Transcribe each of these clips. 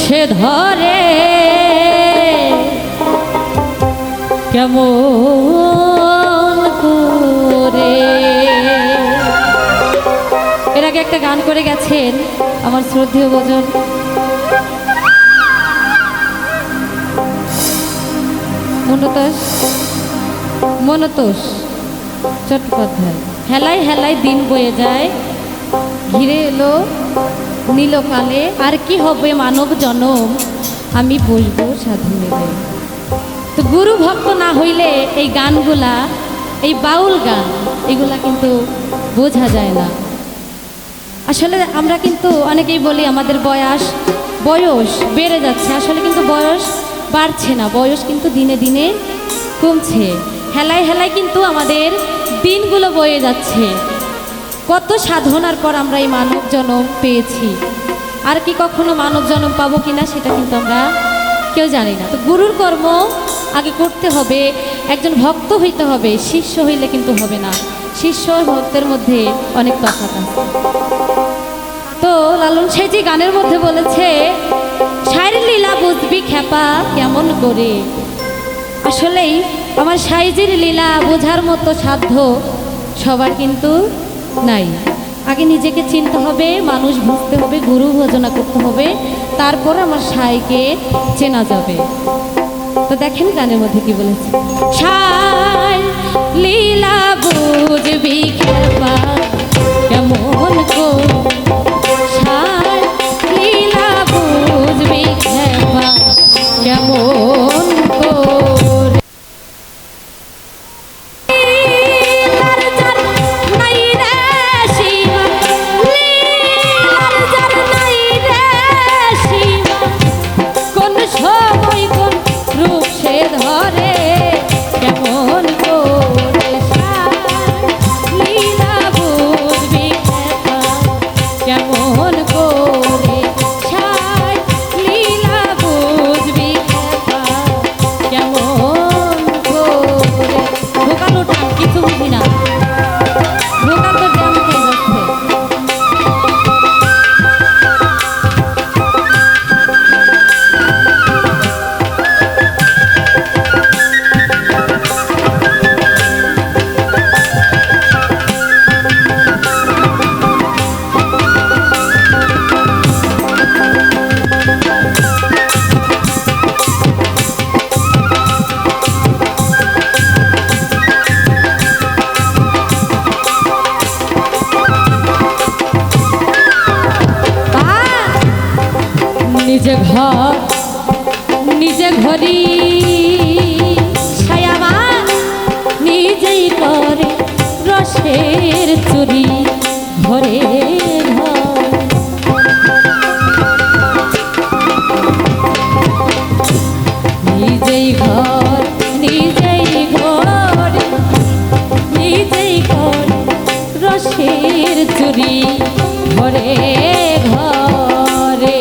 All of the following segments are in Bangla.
সে ধরে কেমন করে। এর আগে একটা গান করে গেছেন আমার শ্রদ্ধেয় ভজন মনতোষ চট্টোপাধ্যায়। হেলাই হেলাই দিন বয়ে যায়, ঘিরে এলো নীলকালে, আর কি হবে মানব জনম, আমি বসবো সাধু মেলে। তো গুরু ভক্ত না হইলে এই গানগুলা, এই বাউল গান, এগুলা কিন্তু বোঝা যায় না। আসলে আমরা কিন্তু অনেকেই বলি আমাদের বয়স বেড়ে যাচ্ছে, আসলে কিন্তু বয়স বাড়ছে না, বয়স কিন্তু দিনে দিনে কমছে। হেলায় হেলায় কিন্তু আমাদের দিনগুলো বয়ে যাচ্ছে। কত সাধনার পর আমরা এই মানব জন্ম পেয়েছি, আর কি কখনো মানব জন্ম পাবো কিনা সেটা কিন্তু আমরা কেউ জানি না। তো গুরুর কর্ম আগে করতে হবে, একজন ভক্ত হইতে হবে, শিষ্য হইলে কিন্তু হবে না। শিষ্য ভক্তের মধ্যে অনেক তফাৎ আছে। তো লালন সাঁইজি গানের মধ্যে বলেছে, সাইর লীলা বুঝবি খেপা কেমন করে। আসলেই আমার সাঁইজির লীলা বোঝার মতো সাধ্য সবার কিন্তু নাই। আগে নিজেকে চিনতে হবে, মানুষ বুঝতে হবে, গুরু ভজনা করতে হবে, তারপর আমার সাঁইকে চেনা যাবে। তো দেখেন গানের মধ্যে কি বলেছে, সাই লীলা বুঝবি খেপা কেমন করে, সাই লীলা বুঝবি খেপা কেমন করে। নিজে ঘরি ছায়ামা নিজেই করে রসের চুরি ঘরে ঘর। নিজেই ঘর নিজেই ঘর নিজেই ঘর রসের চুরি ঘরে ঘরে।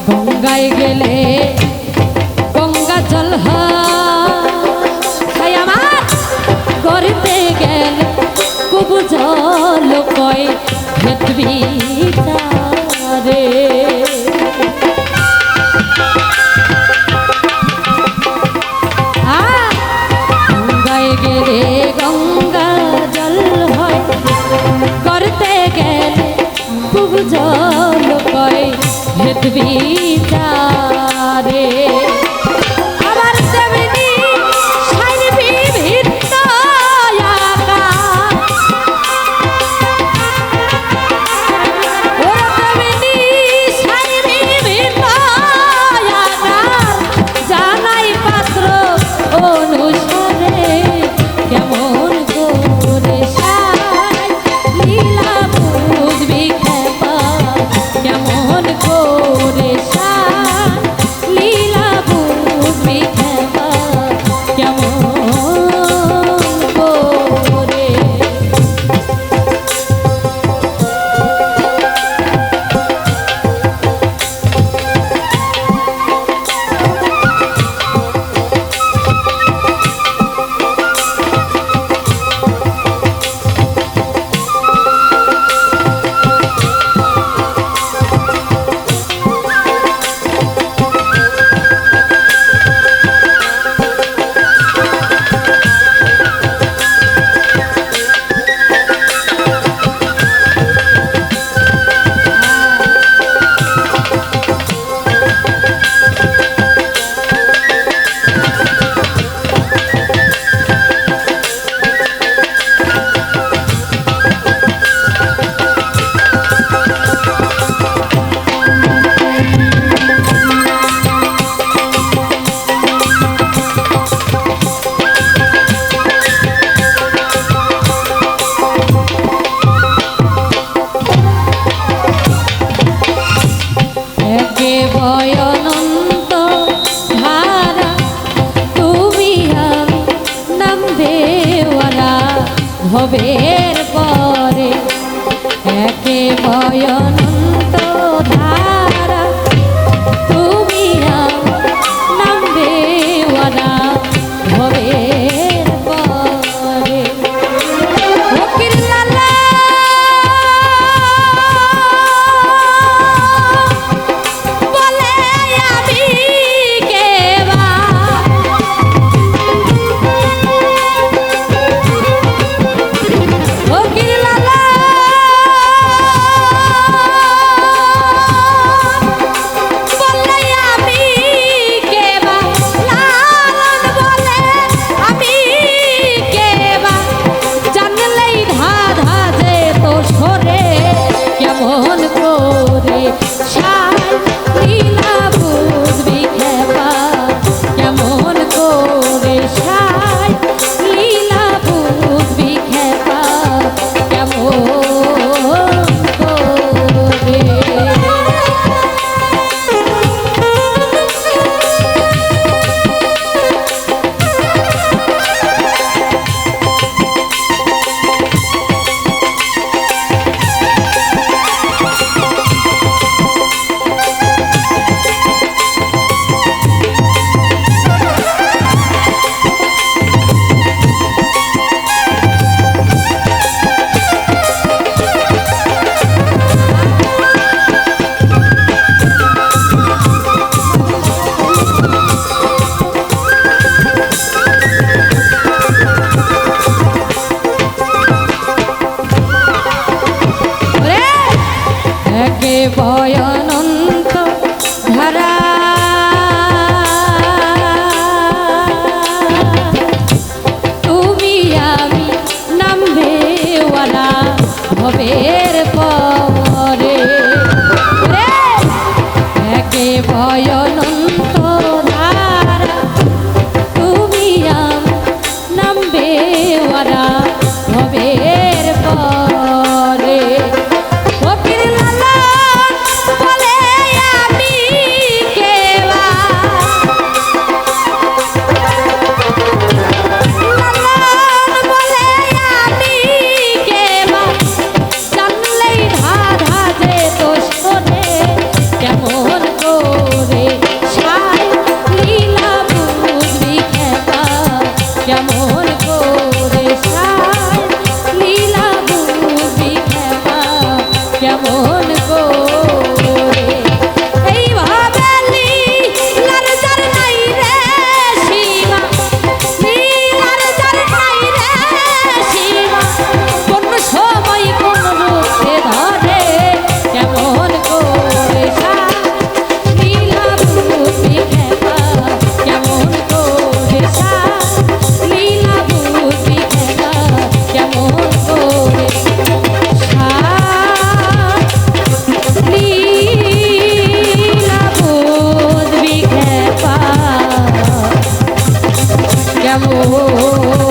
গঙ্গায় গেলে গঙ্গা জল হয় আমার, করতে গেলে কুবু জল কয় ভেতবি রে। বিচারে আবার তেমনি সাইবি ভিন্ন আকাশ ওরা তেমনি সাইবি ভিন্ন আকাশ জানাই পাত্র অনুসারে কেমন করে সাই লীলা বুঝবি খেপা কেমন করে সাই লীলা বুঝবি খেপা কেমন করে অনন্ত ধারা তুমি আমি নাম দেওয়ালা ভবের পরে একে অনন্ত ধারা তুমি আমি নাম দেওয়ালা ভবের পরে ফকির লালা অনন্ত ধারা তুমি আমি নামবেওয়ালা ভবের পরে একে অনন্ত ধারা তুমি আমি নামবেওয়ালা ভবের পরে কেমন করে গো